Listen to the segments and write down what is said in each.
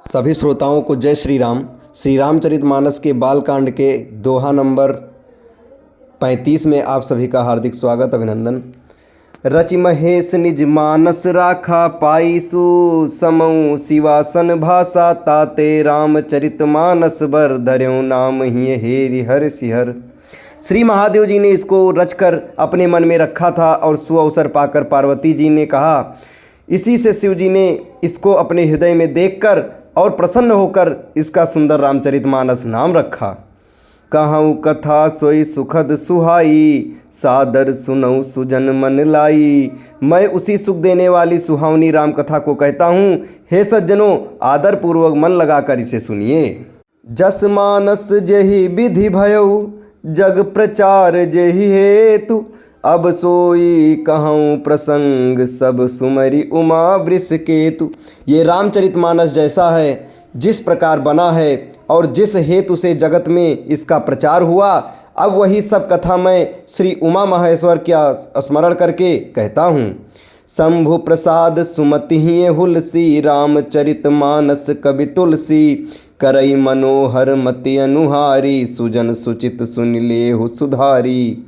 सभी श्रोताओं को जय श्री राम। श्री रामचरितमानस के बालकांड के दोहा नंबर 35 में आप सभी का हार्दिक स्वागत अभिनंदन। रचि महेश निज मानस राखा पाईसु समऊ शिवासन भाषा ताते रामचरितमानस बर धर्यो नाम ही हेरि हर सिहर। श्री महादेव जी ने इसको रचकर अपने मन में रखा था और सुअवसर पाकर पार्वती जी ने कहा, इसी से शिव जी ने इसको अपने हृदय में देखकर और प्रसन्न होकर इसका सुंदर रामचरितमानस नाम रखा। कहूँ कथा सोई सुखद सुहाई सादर सुनऊ सुजन मन लाई। मैं उसी सुख देने वाली सुहावनी राम कथा को कहता हूँ। हे सज्जनों, आदर पूर्वक मन लगाकर इसे सुनिए। जस मानस जेहि विधि भयऊ जग प्रचार जेहि हेतु अब सोई कहूँ प्रसंग सब सुमरी उमा वृष केतु। ये रामचरितमानस जैसा है, जिस प्रकार बना है और जिस हेतु से जगत में इसका प्रचार हुआ, अब वही सब कथा मैं श्री उमा महेश्वर का स्मरण करके कहता हूँ। शंभु प्रसाद सुमति हुलसी रामचरितमानस कवि तुलसी करई मनोहर मति अनुहारी सुजन सुचित सुन लेहु सुधारी।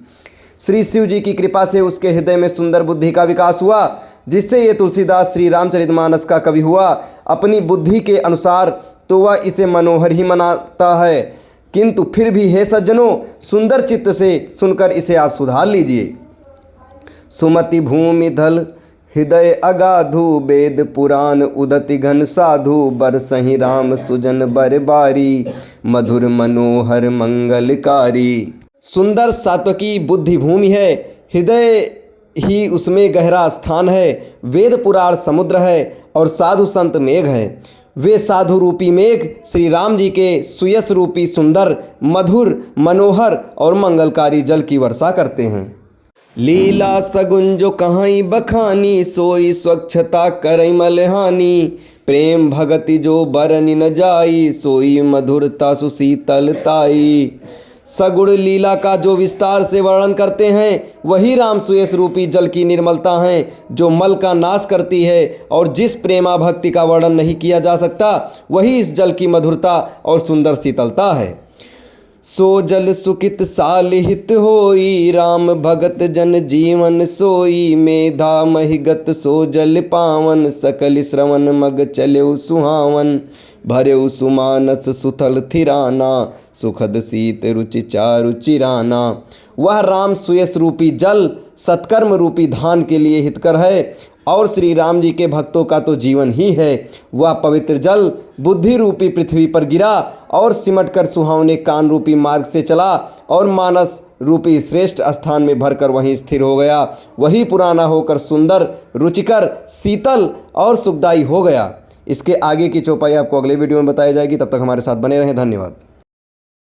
श्री शिव जी की कृपा से उसके हृदय में सुंदर बुद्धि का विकास हुआ, जिससे ये तुलसीदास श्री रामचरितमानस का कवि हुआ। अपनी बुद्धि के अनुसार तो वह इसे मनोहर ही मनाता है, किंतु फिर भी हे सज्जनों, सुंदर चित्त से सुनकर इसे आप सुधार लीजिए। सुमति भूमि धल हृदय अगाधु वेद पुराण उदति घन साधु बरसहि राम सुजन बरबारी मधुर मनोहर मंगलकारी। सुंदर सात्वकी बुद्धि भूमि है, हृदय ही उसमें गहरा स्थान है। वेद पुराण समुद्र है और साधु संत मेघ है। वे साधु रूपी मेघ श्री राम जी के सुयस रूपी सुंदर मधुर मनोहर और मंगलकारी जल की वर्षा करते हैं। लीला सगुन जो कहाई बखानी सोई स्वच्छता करई मलहानी प्रेम भगति जो बरनि न जाई सोई मधुरता सुशीतलताई। सगुण लीला का जो विस्तार से वर्णन करते हैं वही राम सुयस रूपी जल की निर्मलता है, जो मल का नाश करती है। और जिस प्रेमा भक्ति का वर्णन नहीं किया जा सकता, वही इस जल की मधुरता और सुंदर शीतलता है। सो जल सुकित सालिहित होई राम भगत जन जीवन सोई मेधा महिगत सो जल पावन सकल श्रवण मग चलेउ सुहावन भरेउ सुमानस सुथल थिराना सुखद शीत रुचि चारु चिराना। वह राम सुयस रूपी जल सत्कर्म रूपी धान के लिए हितकर है और श्री राम जी के भक्तों का तो जीवन ही है। वह पवित्र जल बुद्धि रूपी पृथ्वी पर गिरा और सिमटकर सुहावने कान रूपी मार्ग से चला और मानस रूपी श्रेष्ठ स्थान में भरकर वहीं स्थिर हो गया। वही पुराना होकर सुंदर रुचिकर शीतल और सुखदायी हो गया। इसके आगे की चौपाई आपको अगले वीडियो में बताई जाएगी। तब तक हमारे साथ बने रहें। धन्यवाद।